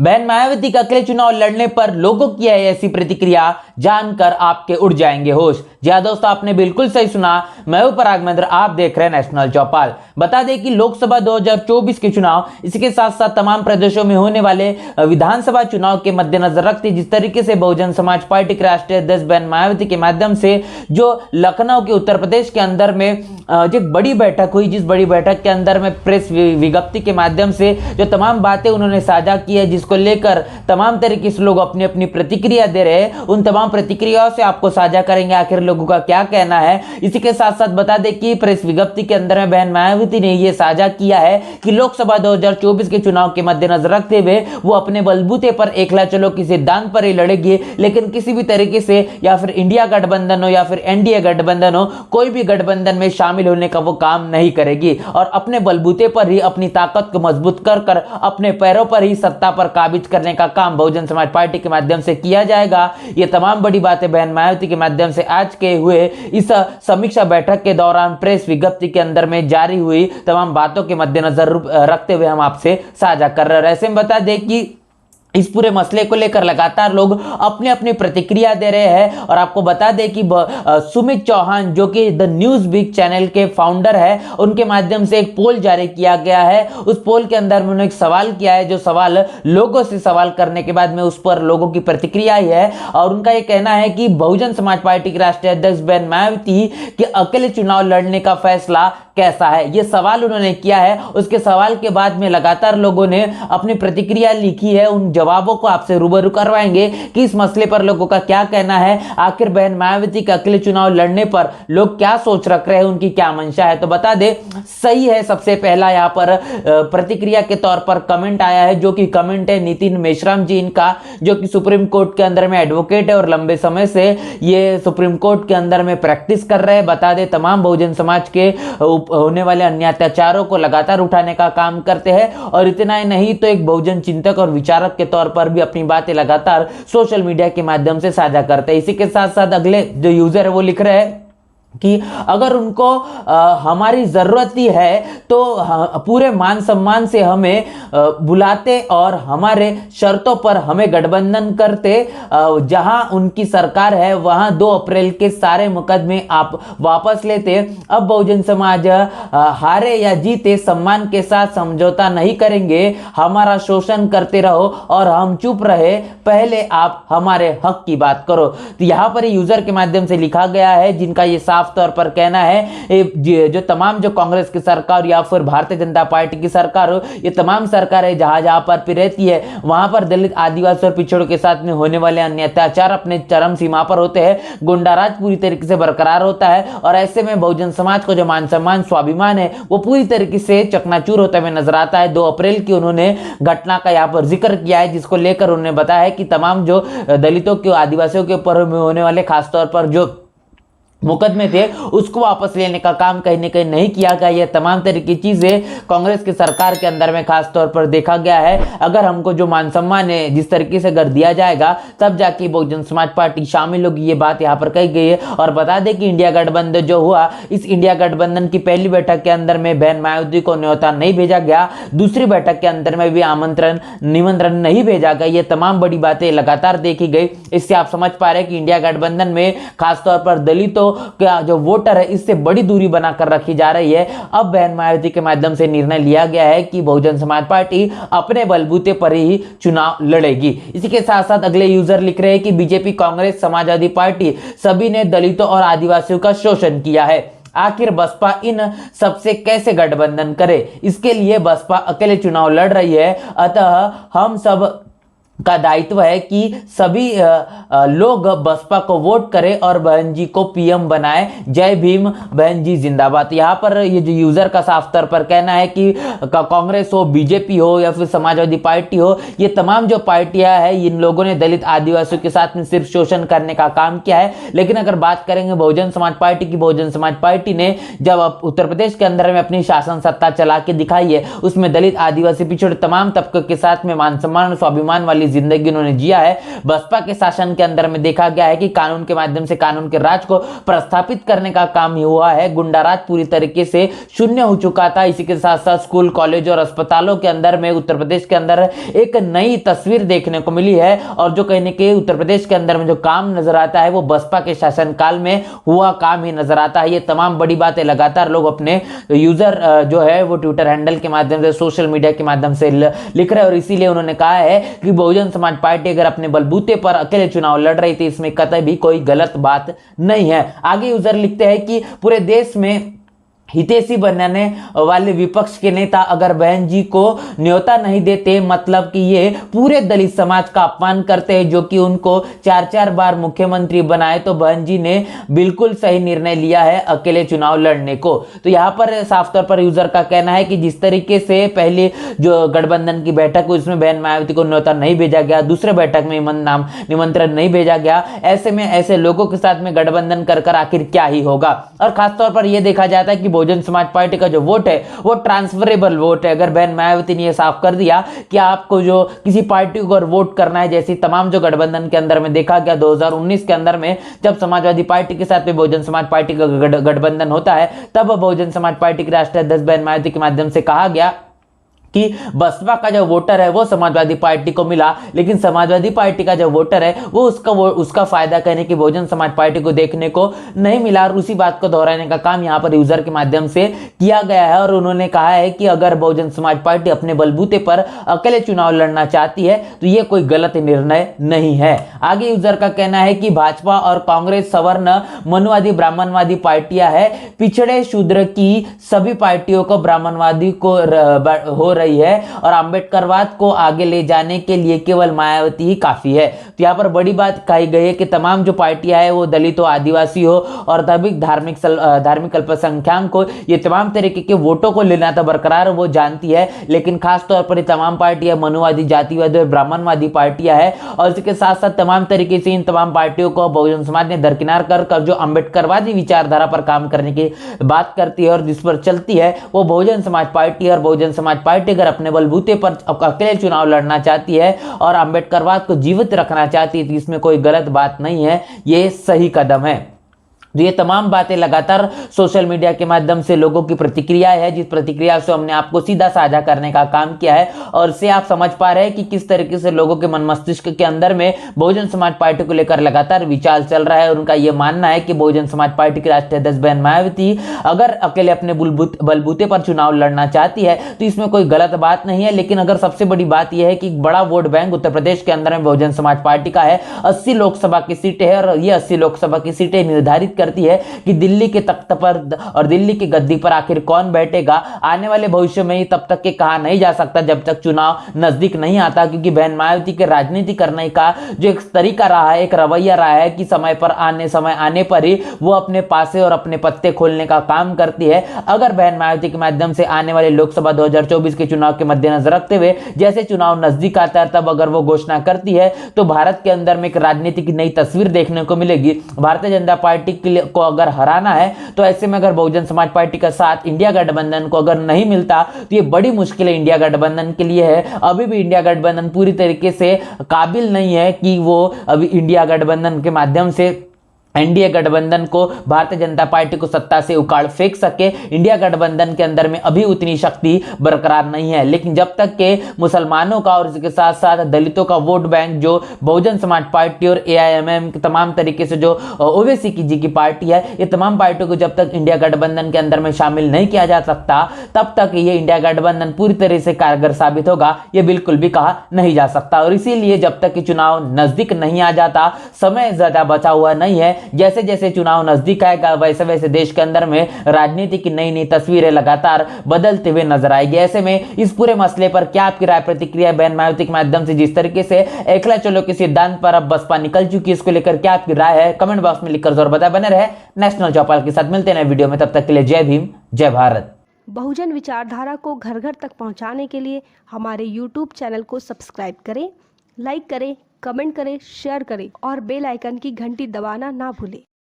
बहन मायावती का अकेले चुनाव लड़ने पर लोगों की है ऐसी प्रतिक्रिया, जानकर आपके उड़ जाएंगे होश। जी हां दोस्तों, आपने बिल्कुल सही सुना। मैं हूं पराग महेंद्र, आप देख रहे हैं नेशनल चौपाल। बता दें कि लोकसभा 2024 के चुनाव, इसके साथ साथ तमाम प्रदेशों में होने वाले विधानसभा चुनाव के मद्देनजर रखते जिस तरीके से बहुजन समाज पार्टी के राष्ट्रीय अध्यक्ष बहन मायावती के माध्यम से जो लखनऊ के उत्तर प्रदेश के अंदर में जो एक बड़ी बैठक हुई, जिस बड़ी बैठक के अंदर में प्रेस विज्ञप्ति के माध्यम से जो तमाम बातें उन्होंने साझा की है, जिसको लेकर तमाम तरीके से लोग अपनी अपनी प्रतिक्रिया दे रहे हैं, उन तमाम प्रतिक्रियाओं से आपको साझा करेंगे आखिर लोगों का क्या कहना है। इसी के साथ साथ बता दें कि प्रेस विज्ञप्ति के अंदर में बहन मायावती ने यह साझा किया है कि लोकसभा 2024 के चुनाव के मद्देनजर रखते हुए वो अपने बलबूते पर एकला चलो के सिद्धांत पर ही लड़ेगी, लेकिन किसी भी तरीके से या फिर इंडिया गठबंधन हो या फिर एनडीए गठबंधन हो, कोई भी गठबंधन में शामिल होने का वो काम नहीं करेगी और अपने बलबूते पर ही अपनी ताकत को मजबूत कर कर अपने पैरों पर ही सत्ता पर काबिज करने का काम बहुजन समाज पार्टी के माध्यम से किया जाएगा। ये तमाम बड़ी बातें बहन मायावती के माध्यम से आज के हुए इस समीक्षा बैठक के दौरान प्रेस विज्ञप्ति के अंदर में जारी हुई तमाम बातों के मद्देनजर रखते हुए हम आपसे साझा कर रहे हैं। ऐसे में बता दें कि इस पूरे मसले को लेकर लगातार लोग अपनी अपनी प्रतिक्रिया दे रहे हैं और आपको बता दें कि सुमित चौहान जो कि द न्यूज बिग चैनल के फाउंडर है, उनके माध्यम से एक पोल जारी किया गया है। उस पोल के अंदर उन्होंने एक सवाल किया है, जो सवाल लोगों से सवाल करने के बाद में उस पर लोगों की प्रतिक्रिया आई है और उनका यह कहना है कि बहुजन समाज पार्टी के राष्ट्रीय अध्यक्ष बहन मायावती के अकेले चुनाव लड़ने का फैसला कैसा है, ये सवाल उन्होंने किया है। उसके सवाल के बाद में लगातार लोगों ने अपनी प्रतिक्रिया लिखी है। उन जवाबों को आपसे रूबरू करवाएंगे कि इस मसले पर लोगों का क्या कहना है, आखिर बहन मायावती के अकेले चुनाव लड़ने पर लोग क्या सोच रख रहे हैं, उनकी क्या मंशा है। तो बता दे सही है, सबसे पहला यहाँ पर प्रतिक्रिया के तौर पर कमेंट आया है, जो कि कमेंट है नितिन मेश्राम जी इनका, जो कि सुप्रीम कोर्ट के अंदर में एडवोकेट है और लंबे समय से ये सुप्रीम कोर्ट के अंदर में प्रैक्टिस कर रहे हैं। बता दे तमाम बहुजन समाज के होने वाले अन्य अत्याचारों को लगातार उठाने का काम करते हैं और इतना ही नहीं तो एक बहुजन चिंतक और विचारक के तौर पर भी अपनी बातें लगातार सोशल मीडिया के माध्यम से साझा करते हैं। इसी के साथ साथ अगले जो यूजर है वो लिख रहे हैं कि अगर उनको हमारी ज़रूरत ही है तो पूरे मान सम्मान से हमें बुलाते और हमारे शर्तों पर हमें गठबंधन करते। जहां उनकी सरकार है वहां 2 अप्रैल के सारे मुकदमे आप वापस लेते। अब बहुजन समाज हारे या जीते सम्मान के साथ समझौता नहीं करेंगे, हमारा शोषण करते रहो और हम चुप रहे, पहले आप हमारे हक की बात करो। तो यहाँ पर यूजर के माध्यम से लिखा गया है, जिनका ये साफ तौर पर कहना है जो तमाम जो कांग्रेस की सरकार या फिर भारतीय जनता पार्टी की सरकार हो, ये तमाम सरकारें जहां जहां पर भी रहती है वहां पर दलित आदिवासी और पिछड़ों के साथ में होने वाले अन्य अत्याचार अपने चरम सीमा पर होते हैं, गुंडाराज पूरी तरीके से बरकरार होता है और ऐसे में बहुजन समाज को जो मान सम्मान स्वाभिमान है वो पूरी तरीके से चकनाचूर होता हुआ नजर आता है। 2 अप्रैल की उन्होंने घटना का यहाँ पर जिक्र किया है, जिसको लेकर उन्होंने बताया है कि तमाम जो दलितों के आदिवासियों के ऊपर होने वाले खासतौर पर जो मुकदमे थे उसको वापस लेने का काम कहीं ना कहीं नहीं किया गया। ये तमाम तरह की चीजें कांग्रेस की सरकार के अंदर में खास तौर पर देखा गया है। अगर हमको जो मान सम्मान है जिस तरीके से कर दिया जाएगा तब जाके बहुजन समाज पार्टी शामिल होगी, ये बात यहाँ पर कही गई है। और बता दें कि इंडिया गठबंधन जो हुआ, इस इंडिया गठबंधन की पहली बैठक के अंदर में बहन मायावती को न्योता नहीं भेजा गया, दूसरी बैठक के अंदर में भी निमंत्रण नहीं भेजा गया। ये तमाम बड़ी बातें लगातार देखी गई। इससे आप समझ पा रहे हैं कि इंडिया गठबंधन में खासतौर पर दलितों क्या जो वोटर है इससे बड़ी दूरी बनाकर रखी जा रही है। अब बहन मायावती के माध्यम से निर्णय लिया गया है कि बहुजन समाज पार्टी अपने बलबूते पर ही चुनाव लड़ेगी। इसी के साथ साथ अगले यूजर लिख रहे हैं कि बीजेपी, कांग्रेस, समाजवादी पार्टी सभी ने दलितों और आदिवासियों का शोषण किया है, आखिर बसपा इन सबसे कैसे गठबंधन करे। इसके लिए बसपा अकेले चुनाव लड़ रही है, अतः हम सब का दायित्व है कि सभी लोग बसपा को वोट करें और बहन जी को पीएम बनाए। जय भीम, बहन जी जिंदाबाद। यहाँ पर ये जो यूजर का साफ तौर पर कहना है कि कांग्रेस हो, बीजेपी हो या फिर समाजवादी पार्टी हो, ये तमाम जो पार्टियां हैं इन लोगों ने दलित आदिवासियों के साथ में सिर्फ शोषण करने का काम किया है। लेकिन अगर बात करेंगे बहुजन समाज पार्टी की, बहुजन समाज पार्टी ने जब उत्तर प्रदेश के अंदर में अपनी शासन सत्ता चला के दिखाई है, उसमें दलित आदिवासी पिछड़े तमाम तबकों के साथ में मान सम्मान और स्वाभिमान वाली जिंदगी उन्होंने जिया है। बसपा के शासन के अंदर में देखा गया है कि कानून के माध्यम से कानून के राज को प्रस्थापित करने का काम ही हुआ है। गुंडा राज पूरी तरीके से शून्य हो चुका था। इसी के साथ साथ स्कूल, कॉलेज और अस्पतालों के अंदर में उत्तर प्रदेश के अंदर एक नई तस्वीर देखने को मिली है। और जो कहने के उत्तर प्रदेश के अंदर में जो काम नजर आता है वो बसपा के शासनकाल में हुआ काम ही नजर आता है। ये तमाम बड़ी बातें लगातार लोग अपने यूजर जो है वो ट्विटर हैंडल के माध्यम से, सोशल मीडिया के माध्यम से लिख रहे हैं। और इसीलिए उन्होंने कहा है कि बहुजन समाज पार्टी अगर अपने बलबूते पर अकेले चुनाव लड़ रही थी, इसमें कतई भी कोई गलत बात नहीं है। आगे यूजर लिखते हैं कि पूरे देश में हितैषी बनाने वाले विपक्ष के नेता अगर बहन जी को न्योता नहीं देते, मतलब कि ये पूरे दलित समाज का अपमान करते हैं, जो कि उनको 4-4 बार मुख्यमंत्री बनाए, तो बहन जी ने बिल्कुल सही निर्णय लिया है अकेले चुनाव लड़ने को। तो यहाँ पर साफ तौर पर यूजर का कहना है कि जिस तरीके से पहले जो गठबंधन की बैठक हुई उसमें बहन मायावती को न्योता नहीं भेजा गया, दूसरे बैठक में निमंत्रण नहीं भेजा गया, ऐसे में ऐसे लोगों के साथ में गठबंधन कर आखिर क्या ही होगा। और खासतौर पर यह देखा जाता है कि बहुजन समाज पार्टी का जो वोट है वो ट्रांसफरेबल वोट है। अगर बहन मायावती ने यह साफ कर दिया कि आपको जो किसी पार्टी को अगर वोट करना है, जैसी तमाम जो गठबंधन के अंदर में देखा गया 2019 के अंदर में जब समाजवादी पार्टी के साथ में बहुजन समाज पार्टी का गठबंधन होता है, तब बहुजन समाज पार्टी के राष्ट्रीय अध्यक्ष बहन मायावती के माध्यम से कहा गया कि बसपा का जो वोटर है वो समाजवादी पार्टी को मिला, लेकिन समाजवादी पार्टी का जो वोटर है वो उसका फायदा कहने की बहुजन समाज पार्टी को देखने को नहीं मिला। और उसी बात को दोहराने का काम यहाँ पर यूजर के माध्यम से किया गया है। और उन्होंने कहा है कि अगर बहुजन समाज पार्टी अपने बलबूते पर अकेले चुनाव लड़ना चाहती है तो ये कोई गलत निर्णय नहीं है। आगे यूजर का कहना है कि भाजपा और कांग्रेस सवर्ण, मनुवादी, ब्राह्मणवादी पार्टियां है, पिछड़े शूद्र की सभी पार्टियों को ब्राह्मणवादी को हो रही है और अंबेडकरवाद को आगे ले जाने के लिए केवल मायावती ही काफी है। तो यहाँ पर बड़ी बात कही गई है कि तमाम जो पार्टियां है वो दलित हो, आदिवासी हो और धार्मिक अल्पसंख्यक को, ये तमाम तरीके के वोटों को लेना तो बरकरार वो जानती है, लेकिन खासतौर पर ये तमाम पार्टियां मनुवादी, जातिवादी और ब्राह्मणवादी पार्टियां है। और इसके साथ साथ तमाम तरीके से इन तमाम पार्टियों को बहुजन समाज ने दरकिनार कर जो अंबेडकरवादी विचारधारा पर काम करने की बात करती है और जिस पर चलती है वो बहुजन समाज पार्टी। और बहुजन समाज पार्टी अगर अपने बलबूते पर अकेले चुनाव लड़ना चाहती है और अंबेडकरवाद को जीवित रखना चाहती है तो इसमें कोई गलत बात नहीं है, ये सही कदम है। तो ये तमाम बातें लगातार सोशल मीडिया के माध्यम से लोगों की प्रतिक्रिया है, जिस प्रतिक्रिया से हमने आपको सीधा साझा करने का काम किया है। और इससे आप समझ पा रहे हैं कि किस तरीके से लोगों के मन मस्तिष्क के अंदर में बहुजन समाज पार्टी को लेकर लगातार विचार चल रहा है। और उनका यह मानना है कि बहुजन समाज पार्टी की राष्ट्रीय अध्यक्ष बहन मायावती अगर अकेले अपने बलबूते पर चुनाव लड़ना चाहती है तो इसमें कोई गलत बात नहीं है। लेकिन अगर सबसे बड़ी बात यह है कि बड़ा वोट बैंक उत्तर प्रदेश के अंदर में बहुजन समाज पार्टी का है, 80 लोकसभा की सीटें है और ये 80 लोकसभा की सीटें निर्धारित करती है कि दिल्ली के तख्त पर और दिल्ली की गद्दी पर आखिर कौन बैठेगा। आने वाले भविष्य में तब तक के कहा नहीं जा सकता जब तक चुनाव नजदीक नहीं आता, क्योंकि बहन मायावती के राजनीति करने का जो एक तरीका रहा है, एक रवैया रहा है कि समय आने पर ही वो अपने पासे और अपने पत्ते खोलने का काम करती है। अगर बहन मायावती के माध्यम से आने वाले लोकसभा 2024 के चुनाव के मद्देनजर रखते हुए जैसे चुनाव नजदीक आता है तब अगर वो घोषणा करती है तो भारत के अंदर में एक राजनीति की नई तस्वीर देखने को मिलेगी। भारतीय जनता पार्टी को अगर हराना है तो ऐसे में अगर बहुजन समाज पार्टी का साथ इंडिया गठबंधन को अगर नहीं मिलता तो ये बड़ी मुश्किल है इंडिया गठबंधन के लिए है। अभी भी इंडिया गठबंधन पूरी तरीके से काबिल नहीं है कि वो अभी इंडिया गठबंधन के माध्यम से एनडीए गठबंधन को, भारतीय जनता पार्टी को सत्ता से उखाड़ फेंक सके। इंडिया गठबंधन के अंदर में अभी उतनी शक्ति बरकरार नहीं है। लेकिन जब तक के मुसलमानों का और इसके साथ साथ दलितों का वोट बैंक जो बहुजन समाज पार्टी और एआईएमएम तमाम तरीके से जो ओवैसी जी की पार्टी है, ये तमाम पार्टियों को जब तक इंडिया गठबंधन के अंदर में शामिल नहीं किया जा सकता तब तक ये इंडिया गठबंधन पूरी तरह से कारगर साबित होगा, ये बिल्कुल भी कहा नहीं जा सकता। और इसीलिए जब तक कि चुनाव नजदीक नहीं आ जाता, समय ज्यादा बचा हुआ नहीं है, जैसे जैसे चुनाव नजदीक आएगा वैसे वैसे देश के अंदर में राजनीति की नई नई तस्वीरें लगातार बदलते हुए नजर आएगी। ऐसे में इस पूरे मसले पर क्या आपकी राय प्रतिक्रिया बहन मायावती के माध्यम से जिस तरीके से एकला चलो के सिद्धांत पर अब बसपा निकल चुकी है, इसको लेकर क्या आपकी राय है कमेंट बॉक्स में लिखकर जरूर बताएं। बने रहे नेशनल चौपाल के साथ, मिलते हैं वीडियो में, तब तक के लिए जय भीम जय भारत। बहुजन विचारधारा को घर घर तक पहुंचाने के लिए हमारे YouTube चैनल को सब्सक्राइब करें, लाइक करें, कमेंट करें, शेयर करें और बेल आइकन की घंटी दबाना ना भूलें।